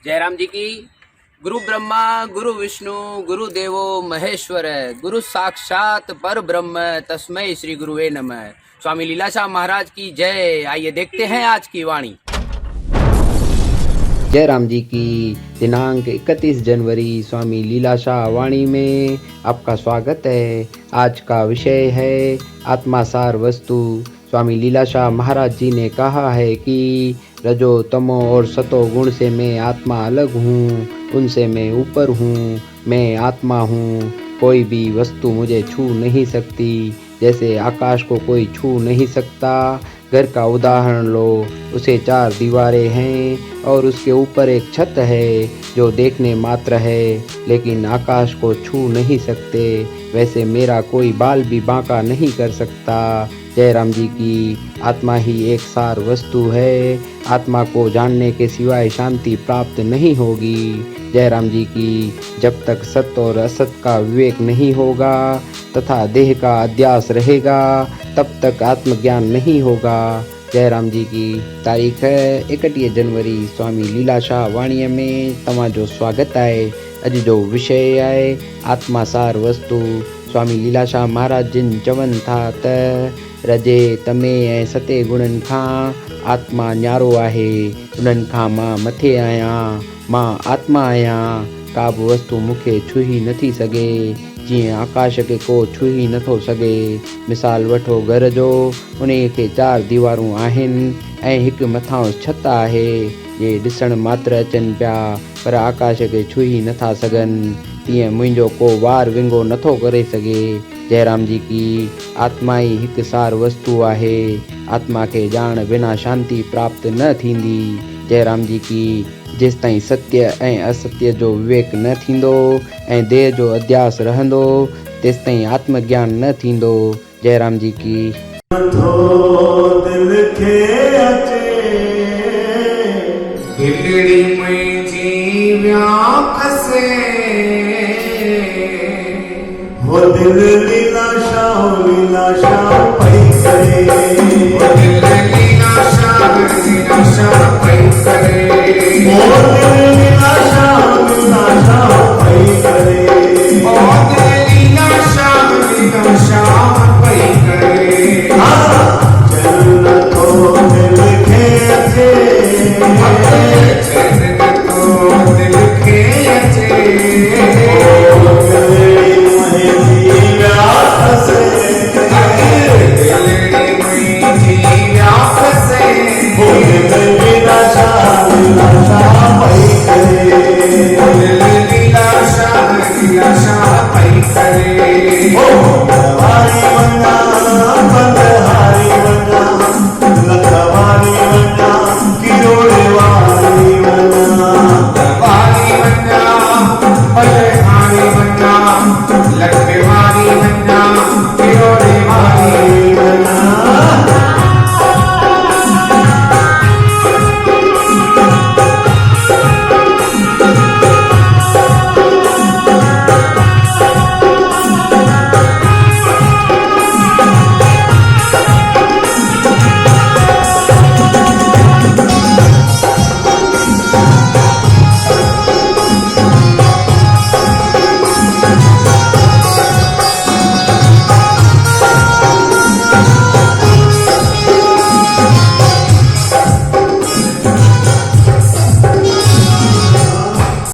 जयराम जी की। गुरु ब्रह्मा गुरु विष्णु गुरु देवो महेश्वर, गुरु साक्षात पर ब्रह्म तस्मै श्री गुरुवे नमः। स्वामी लीलाशाह महाराज की जय। आइए देखते हैं आज की वाणी। जयराम जी की। दिनांक 31 जनवरी स्वामी लीलाशाह वाणी में आपका स्वागत है। आज का विषय है आत्मा सार वस्तु। स्वामी लीलाशाह महाराज जी ने कहा है कि रजो तमो और सतो गुण से मैं आत्मा अलग हूँ, उनसे मैं ऊपर हूँ, मैं आत्मा हूँ। कोई भी वस्तु मुझे छू नहीं सकती, जैसे आकाश को कोई छू नहीं सकता। घर का उदाहरण लो, उसे 4 दीवारें हैं और उसके ऊपर एक छत है जो देखने मात्र है, लेकिन आकाश को छू नहीं सकते। वैसे मेरा कोई बाल भी बांका नहीं कर सकता। जयराम जी की। आत्मा ही एक सार वस्तु है। आत्मा को जानने के सिवाय शांति प्राप्त नहीं होगी। जयराम जी की। जब तक सत्य और असत का विवेक नहीं होगा तथा देह का अध्यास रहेगा, तब तक आत्मज्ञान नहीं होगा। जयराम जी की। तारीख है 31 जनवरी। स्वामी लीलाशाह वाणीअ में तव्हांजो स्वागत आहे। अॼु जो विषय आहे आत्मा सार वस्तु। स्वामी लीलाशाह महाराज जिन चवनि था त रजे तमे ऐं सते गुणनि खां आत्मा न्यारो आहे। उन्हनि खां मां मथे आहियां, मां आत्मा आहियां। का बि वस्तु मूंखे छुही नथी सघे, जीअं आकाश खे को छुही नथो सघे। मिसाल वठो घर जो, उन खे 4 दीवारूं आहिनि ऐं हिकु मथां छत आहे। जे ॾिसण मात्र अचनि पिया पर आकाश खे छुही नथा सघनि, तीअं मुंहिंजो को वार विंगो नथो करे सघे। जयराम जी की। आत्मा ई हिकु सार वस्तु आहे। आत्मा खे ॼाण बिना शांति प्राप्त न थींदी। जयराम जी की। जेसिताईं सत्य ऐं असत्य जो विवेक न थींदो ऐं देह जो अध्यास रहंदो, तेसिताईं आत्मज्ञान न थींदो। जयराम जी की। दिल खे अचे हिकिड़ी मुंहिंजी व्याखसे हो दिल लीलाशाह पई करे, हो दिल लीलाशाह पई करे।